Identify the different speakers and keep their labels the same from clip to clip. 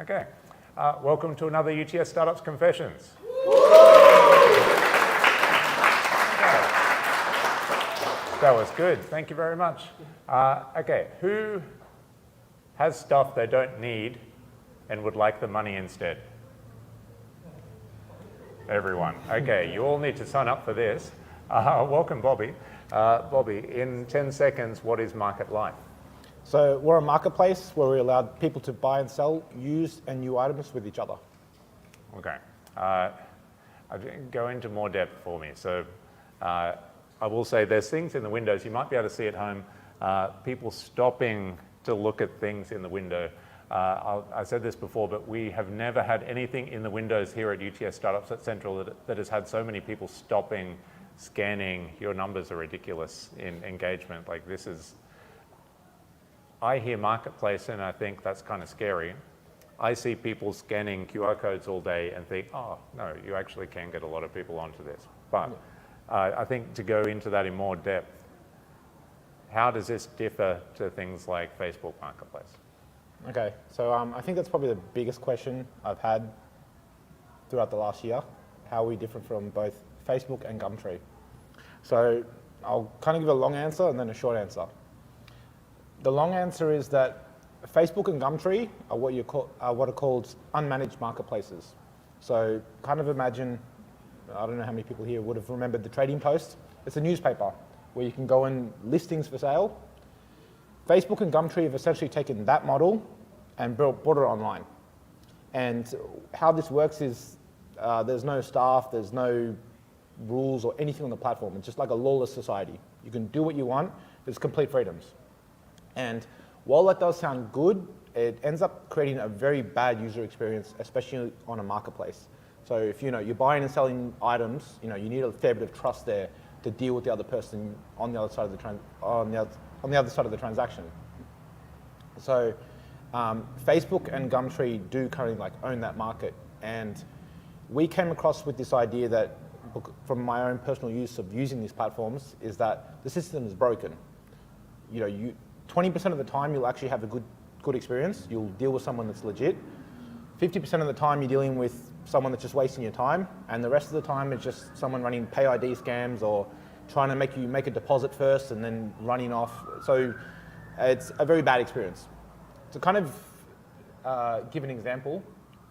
Speaker 1: Okay. Welcome to another UTS Startups Confessions. That was good. Thank you very much. Okay, who has stuff they don't need and would like the money instead? Everyone. Okay, you all need to sign up for this. Welcome, Bobby. Bobby, in 10 seconds, what is MarketLyfe?
Speaker 2: So we're a marketplace where we allow people to buy and sell used and new items with each other.
Speaker 1: Okay. Go into more depth for me. So I will say there's things in the windows. You might be able to see at home, people stopping to look at things in the window. I said this before, but we have never had anything in the windows here at UTS Startups at Central that has had so many people stopping, scanning. Your numbers are ridiculous in engagement. Like this is, I hear marketplace and I think that's kind of scary. I see people scanning QR codes all day and think, oh, no, you actually can get a lot of people onto this. But I think to go into that in more depth, how does this differ to things like Facebook Marketplace?
Speaker 2: Okay, so I think that's probably the biggest question I've had throughout the last year. How are we different from both Facebook and Gumtree? So I'll kind of give a long answer and then a short answer. The long answer is that Facebook and Gumtree are what are called unmanaged marketplaces. So kind of imagine, I don't know how many people here would have remembered the Trading Post. It's a newspaper where you can go in listings for sale. Facebook and Gumtree have essentially taken that model and brought it online. And how this works is there's no staff, there's no rules or anything on the platform. It's just like a lawless society. You can do what you want, there's complete freedoms. And while that does sound good, it ends up creating a very bad user experience, especially on a marketplace. So if you're buying and selling items, you need a fair bit of trust there to deal with the other person on the other side of the other side of the transaction. So Facebook and Gumtree do currently own that market, and we came across with this idea that, from my own personal use of using these platforms, is that the system is broken. 20% of the time you'll actually have a good experience. You'll deal with someone that's legit. 50% of the time you're dealing with someone that's just wasting your time, and the rest of the time it's just someone running pay ID scams or trying to make you make a deposit first and then running off. So it's a very bad experience. To kind of give an example,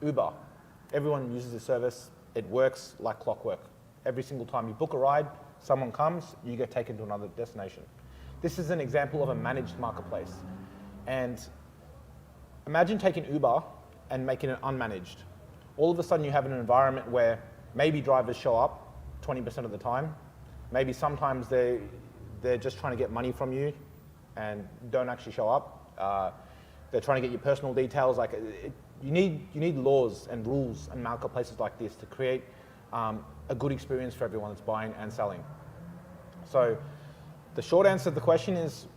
Speaker 2: Uber. Everyone uses this service. It works like clockwork. Every single time you book a ride, someone comes, you get taken to another destination. This is an example of a managed marketplace. And imagine taking Uber and making it unmanaged. All of a sudden you have an environment where maybe drivers show up 20% of the time. Maybe sometimes they're just trying to get money from you and don't actually show up. They're trying to get your personal details. You need laws and rules and marketplaces like this to create a good experience for everyone that's buying and selling. So the short answer to the question is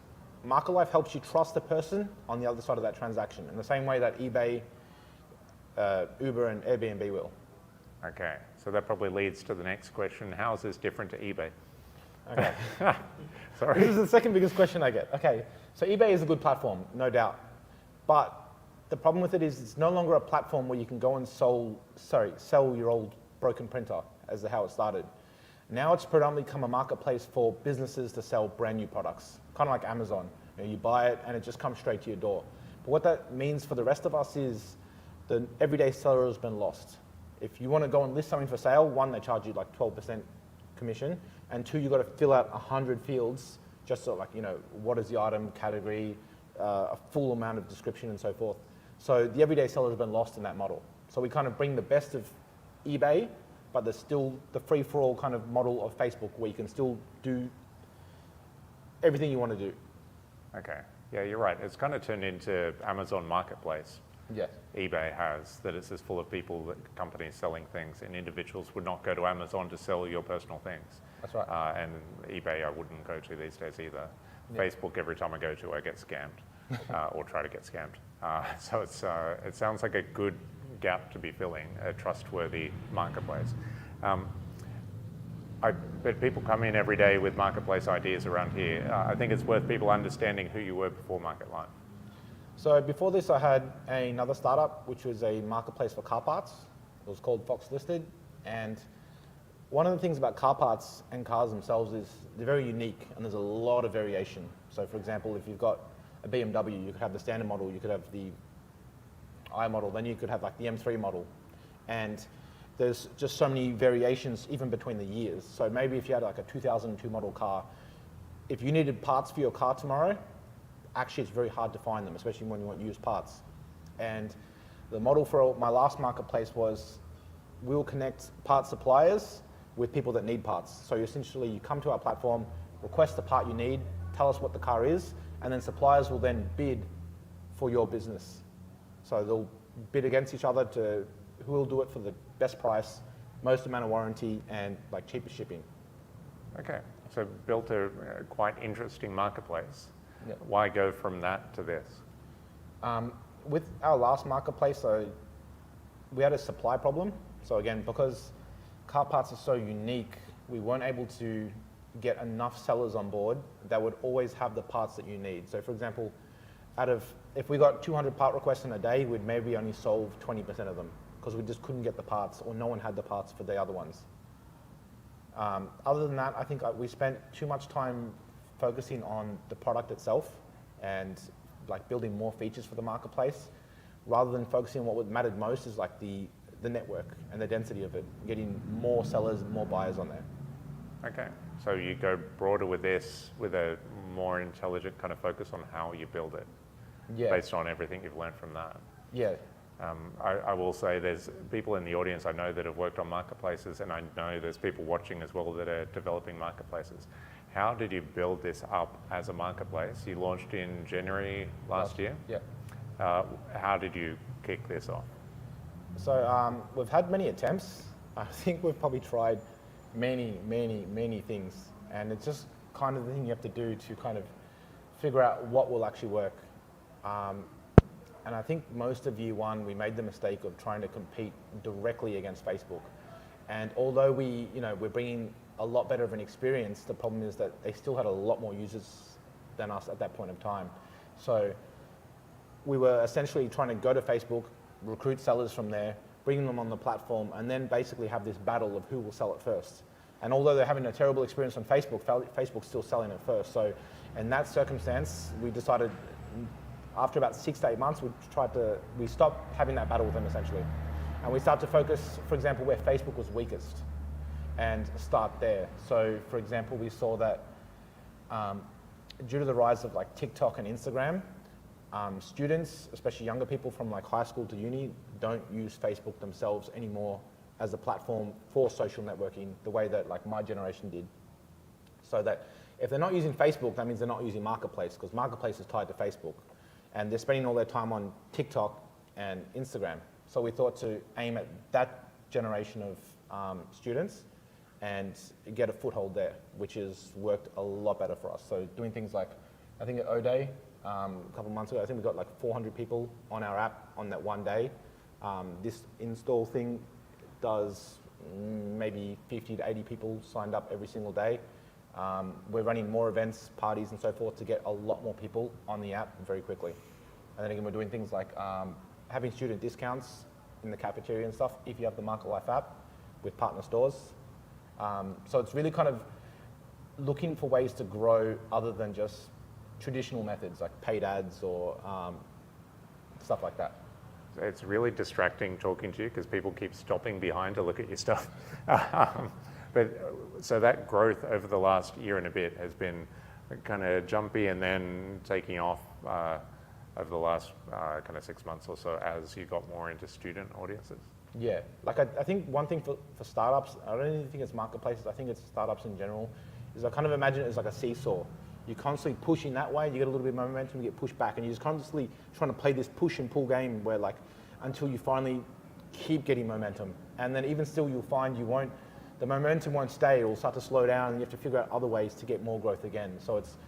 Speaker 2: MarketLyfe helps you trust the person on the other side of that transaction in the same way that eBay, Uber, and Airbnb will.
Speaker 1: Okay, so that probably leads to the next question. How is this different to eBay?
Speaker 2: Okay.
Speaker 1: Sorry.
Speaker 2: This is the second biggest question I get. Okay, so eBay is a good platform, no doubt. But the problem with it is it's no longer a platform where you can go and sell your old broken printer, as to how it started. Now it's predominantly become a marketplace for businesses to sell brand new products, kind of like Amazon. You buy it and it just comes straight to your door. But what that means for the rest of us is the everyday seller has been lost. If you want to go and list something for sale, one, they charge you 12% commission, and two, you've got to fill out 100 fields just so what is the item, category, a full amount of description and so forth. So the everyday seller has been lost in that model. So we kind of bring the best of eBay, but there's still the free-for-all kind of model of Facebook where you can still do everything you want to do.
Speaker 1: Okay, yeah, you're right. It's kind of turned into Amazon Marketplace.
Speaker 2: Yes.
Speaker 1: eBay has, that it's just full of people, companies selling things, and individuals would not go to Amazon to sell your personal things.
Speaker 2: That's right.
Speaker 1: And eBay I wouldn't go to these days either. Yeah. Facebook, every time I go to, I get scammed or try to get scammed. So it sounds like a good gap to be filling, a trustworthy marketplace. I bet people come in every day with marketplace ideas around here. I think it's worth people understanding who you were before MarketLyfe.
Speaker 2: So before this, I had another startup, which was a marketplace for car parts. It was called Fox Listed. And one of the things about car parts and cars themselves is they're very unique and there's a lot of variation. So for example, if you've got a BMW, you could have the standard model, you could have the I model, then you could have like the M3 model. And there's just so many variations even between the years. So maybe if you had like a 2002 model car, if you needed parts for your car tomorrow, actually it's very hard to find them, especially when you want used parts. And the model for my last marketplace was we'll connect parts suppliers with people that need parts. So essentially you come to our platform, request the part you need, tell us what the car is, and then suppliers will then bid for your business. So they'll bid against each other to who will do it for the best price, most amount of warranty, and like cheapest shipping.
Speaker 1: Okay, so built a quite interesting marketplace.
Speaker 2: Yep.
Speaker 1: Why go from that to this?
Speaker 2: With our last marketplace, so we had a supply problem. So again, because car parts are so unique, we weren't able to get enough sellers on board that would always have the parts that you need. So for example, if we got 200 part requests in a day, we'd maybe only solve 20% of them because we just couldn't get the parts or no one had the parts for the other ones. Other than that, I think we spent too much time focusing on the product itself and like building more features for the marketplace rather than focusing on what mattered most is like the network and the density of it, getting more sellers and more buyers on there.
Speaker 1: Okay, so you go broader with this with a more intelligent kind of focus on how you build it, based on everything you've learned from that.
Speaker 2: Yeah.
Speaker 1: I will say there's people in the audience I know that have worked on marketplaces, and I know there's people watching as well that are developing marketplaces. How did you build this up as a marketplace? You launched in January last year?
Speaker 2: Yeah.
Speaker 1: How did you kick this off?
Speaker 2: So we've had many attempts. I think we've probably tried many things, and it's just kind of the thing you have to do to kind of figure out what will actually work. And I think most of year one, we made the mistake of trying to compete directly against Facebook. And although we're bringing a lot better of an experience, the problem is that they still had a lot more users than us at that point of time. So we were essentially trying to go to Facebook, recruit sellers from there, bring them on the platform, and then basically have this battle of who will sell it first. And although they're having a terrible experience on Facebook, Facebook's still selling it first. So in that circumstance, we decided after about 6 to 8 months, we stopped having that battle with them essentially. And we started to focus, for example, where Facebook was weakest and start there. So for example, we saw that due to the rise of like TikTok and Instagram, students, especially younger people from like high school to uni, don't use Facebook themselves anymore as a platform for social networking the way that like my generation did. So that if they're not using Facebook, that means they're not using Marketplace because Marketplace is tied to Facebook. And they're spending all their time on TikTok and Instagram. So we thought to aim at that generation of students and get a foothold there, which has worked a lot better for us. So doing things like, I think at O-Day, a couple months ago, I think we got like 400 people on our app on that one day. This install thing does maybe 50 to 80 people signed up every single day. We're running more events, parties and so forth to get a lot more people on the app very quickly. And then again, we're doing things like having student discounts in the cafeteria and stuff if you have the MarketLyfe app with partner stores. So it's really kind of looking for ways to grow other than just traditional methods like paid ads or stuff like that.
Speaker 1: It's really distracting talking to you because people keep stopping behind to look at your stuff. But so that growth over the last year and a bit has been kind of jumpy and then taking off over the last kind of 6 months or so as you got more into student audiences.
Speaker 2: Yeah, like I think one thing for startups, I don't even think it's marketplaces, I think it's startups in general, is I kind of imagine it as like a seesaw. You're constantly pushing that way, you get a little bit of momentum, you get pushed back, and you're just constantly trying to play this push and pull game where like, until you finally keep getting momentum. And then even still you'll find the momentum won't stay, it will start to slow down and you have to figure out other ways to get more growth again. So it's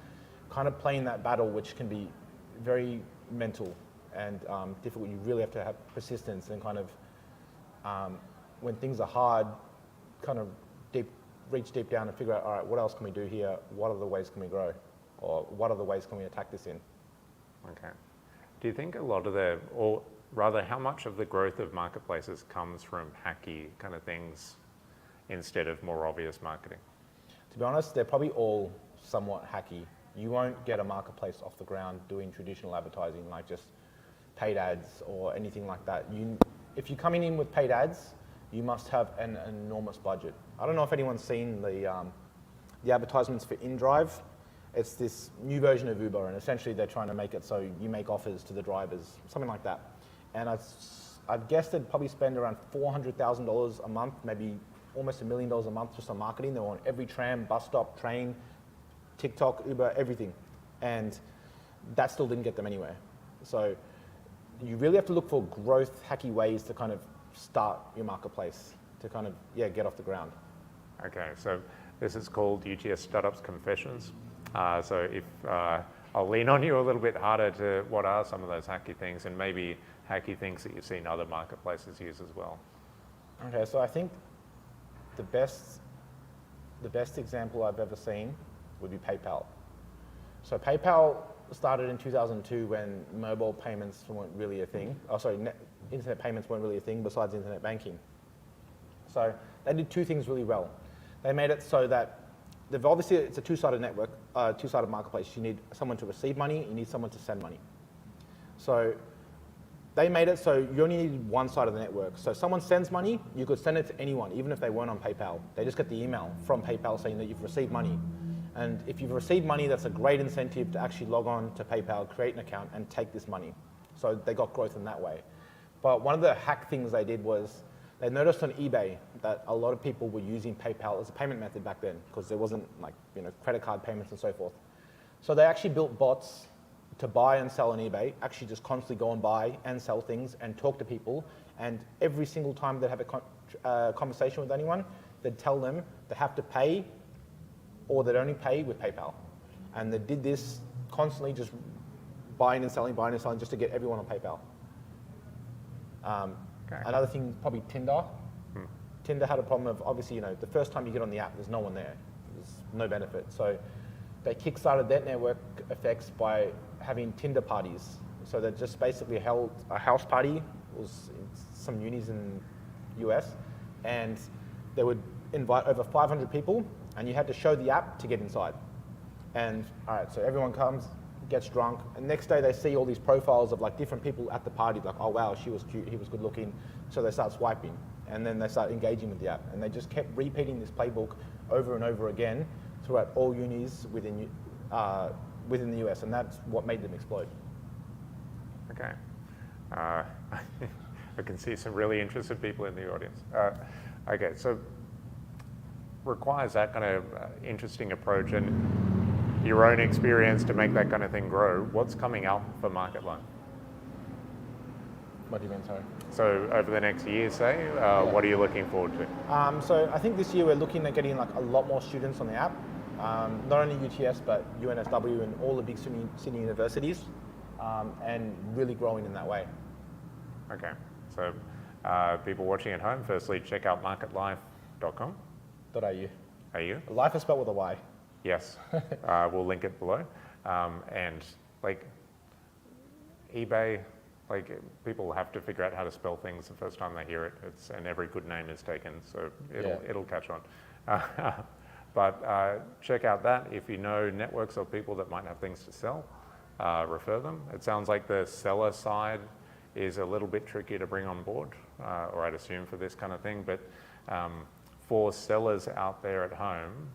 Speaker 2: kind of playing that battle, which can be very mental and difficult. You really have to have persistence and kind of, when things are hard, kind of reach deep down and figure out, all right, what else can we do here? What other ways can we grow? Or what other ways can we attack this in?
Speaker 1: Okay. Do you think a lot of or rather how much of the growth of marketplaces comes from hacky kind of things instead of more obvious marketing?
Speaker 2: To be honest, they're probably all somewhat hacky. You won't get a marketplace off the ground doing traditional advertising like just paid ads or anything like that. If you're coming in with paid ads, you must have an enormous budget. I don't know if anyone's seen the advertisements for InDrive. It's this new version of Uber, and essentially they're trying to make it so you make offers to the drivers, something like that. And I'd guess they'd probably spend around $400,000 a month, maybe almost $1 million a month just on marketing. They're on every tram, bus stop, train, TikTok, Uber, everything. And that still didn't get them anywhere. So you really have to look for growth, hacky ways to kind of start your marketplace, to kind of, get off the ground.
Speaker 1: Okay, so this is called UTS Startups Confessions. So if I'll lean on you a little bit harder to what are some of those hacky things, and maybe hacky things that you've seen other marketplaces use as well.
Speaker 2: Okay, so I think the best example I've ever seen would be PayPal. So PayPal started in 2002 when mobile payments weren't really a thing. Internet payments weren't really a thing besides internet banking. So they did two things really well. They made it so that obviously it's a two-sided network, two-sided marketplace. You need someone to receive money, you need someone to send money. So they made it so you only needed one side of the network. So if someone sends money, you could send it to anyone, even if they weren't on PayPal. They just get the email from PayPal saying that you've received money. And if you've received money, that's a great incentive to actually log on to PayPal, create an account, and take this money. So they got growth in that way. But one of the hack things they did was they noticed on eBay that a lot of people were using PayPal as a payment method back then because there wasn't credit card payments and so forth. So they actually built bots to buy and sell on eBay, actually just constantly go and buy and sell things and talk to people. And every single time they'd have a conversation with anyone, they'd tell them they have to pay or they'd only pay with PayPal. And they did this constantly, just buying and selling just to get everyone on PayPal.
Speaker 1: Okay.
Speaker 2: Another thing, probably Tinder. Tinder had a problem of, obviously, the first time you get on the app, there's no one there. There's no benefit. So they kickstarted that network effects by having Tinder parties. So they just basically held a house party. It was in some unis in the US. And they would invite over 500 people, and you had to show the app to get inside. And all right, so everyone comes, gets drunk, and next day they see all these profiles of different people at the party, like, oh wow, she was cute, he was good looking, so they start swiping, and then they start engaging with the app, and they just kept repeating this playbook over and over again throughout all unis within the US, and that's what made them explode.
Speaker 1: Okay. I can see some really interested people in the audience. Okay, so requires that kind of interesting approach and your own experience to make that kind of thing grow. What's coming up for MarketLyfe?
Speaker 2: What do you mean, sorry?
Speaker 1: So over the next year, say, what are you looking forward to?
Speaker 2: So I think this year we're looking at getting a lot more students on the app. Not only UTS, but UNSW and all the big Sydney universities, and really growing in that way.
Speaker 1: Okay, so people watching at home, firstly, check out marketlyfe.com.
Speaker 2: .au. Life is spelled with a Y.
Speaker 1: Yes, we'll link it below. And eBay, people have to figure out how to spell things the first time they hear it. And every good name is taken, so it'll catch on. But check out that. If you know networks of people that might have things to sell, refer them. It sounds like the seller side is a little bit tricky to bring on board, or I'd assume for this kind of thing. But for sellers out there at home,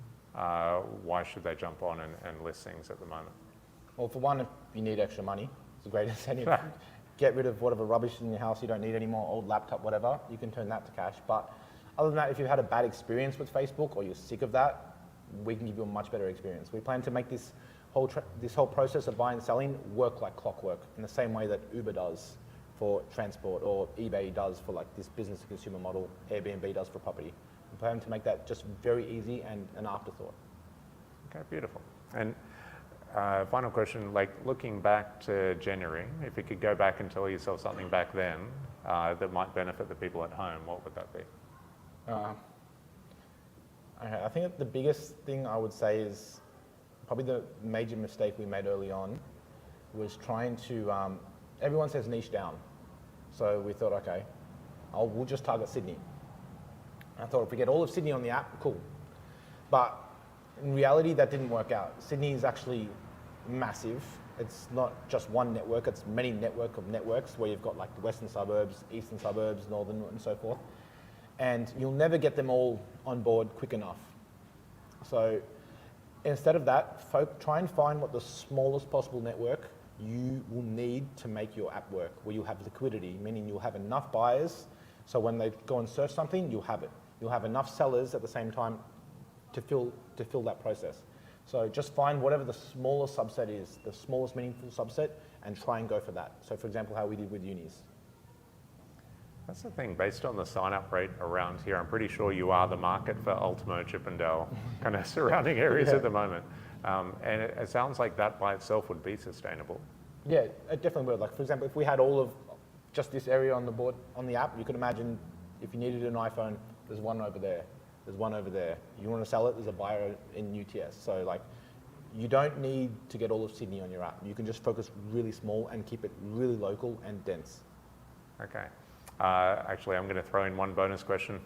Speaker 1: why should they jump on and list things at the moment?
Speaker 2: Well, for one, if you need extra money, it's a great incentive. Get rid of whatever rubbish in your house you don't need anymore, old laptop, whatever, you can turn that to cash. But other than that, if you've had a bad experience with Facebook or you're sick of that, we can give you a much better experience. We plan to make this whole process of buying and selling work like clockwork in the same way that Uber does for transport or eBay does for this business to consumer model, Airbnb does for property. We plan to make that just very easy and an afterthought.
Speaker 1: Okay, beautiful. And final question, looking back to January, if you could go back and tell yourself something back then that might benefit the people at home, what would that be?
Speaker 2: Okay, I think the biggest thing I would say is probably the major mistake we made early on was trying to everyone says niche down. So we thought, okay, we'll just target Sydney. And I thought if we get all of Sydney on the app, cool. But in reality, that didn't work out. Sydney is actually massive. It's not just one network, it's many network of networks where you've got like the western suburbs, eastern suburbs, northern, and so forth. And you'll never get them all on board quick enough. So instead of that, try and find what the smallest possible network you will need to make your app work, where you'll have liquidity, meaning you'll have enough buyers, so when they go and search something, you'll have it. You'll have enough sellers at the same time to fill that process. So just find whatever the smallest subset is, the smallest meaningful subset, and try and go for that. So for example, how we did with unis.
Speaker 1: That's the thing, based on the sign-up rate around here, I'm pretty sure you are the market for Ultimo, Chippendale, kind of surrounding areas at the moment. And it sounds like that by itself would be sustainable.
Speaker 2: Yeah, it definitely would. Like for example, if we had all of just this area on the board, on the app, you could imagine if you needed an iPhone, there's one over there, there's one over there. You want to sell it, there's a buyer in UTS. So like, you don't need to get all of Sydney on your app. You can just focus really small and keep it really local and dense.
Speaker 1: Okay. Actually, I'm going to throw in one bonus question.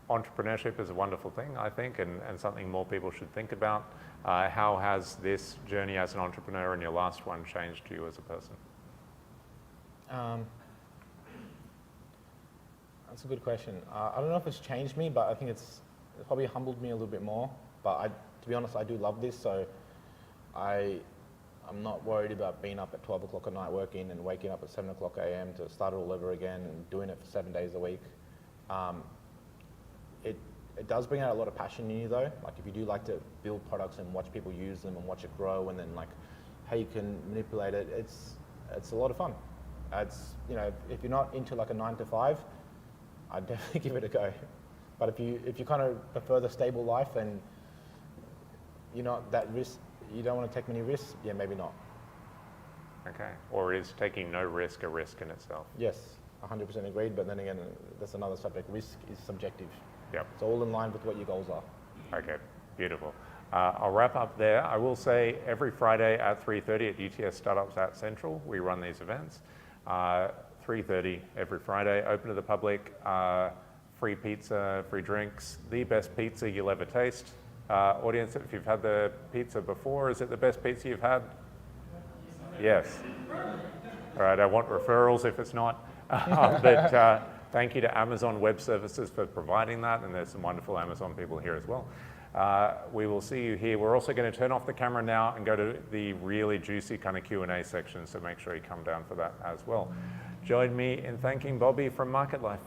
Speaker 1: Entrepreneurship is a wonderful thing, I think, and something more people should think about. How has this journey as an entrepreneur and your last one changed you as a person?
Speaker 2: That's a good question. I don't know if it's changed me, but I think it's probably humbled me a little bit more. But to be honest, I do love this, so I'm not worried about being up at 12 o'clock at night working and waking up at 7 o'clock a.m. to start it all over again and doing it for 7 days a week. It does bring out a lot of passion in you though. Like if you do like to build products and watch people use them and watch it grow, and then like how you can manipulate it, it's a lot of fun. It's, you know, if you're not into like a 9 to 5, I'd definitely give it a go. But if you kind of prefer the stable life and you're not that risk, you don't want to take many risks, yeah, maybe not.
Speaker 1: Okay. Or is taking no risk a risk in itself?
Speaker 2: Yes, 100% agreed, but then again, that's another subject. Risk is subjective.
Speaker 1: Yep.
Speaker 2: It's all in line with what your goals are.
Speaker 1: Okay, beautiful. I'll wrap up there. I will say every Friday at 3:30 at UTS Startups at Central, we run these events. 3:30 every Friday, open to the public, free pizza, free drinks, the best pizza you'll ever taste. Audience, if you've had the pizza before, is it the best pizza you've had? Yes. All right, I want referrals if it's not. But thank you to Amazon Web Services for providing that, and there's some wonderful Amazon people here as well. We will see you here. We're also going to turn off the camera now and go to the really juicy kind of Q&A section, so make sure you come down for that as well. Join me in thanking Bobby from MarketLyfe.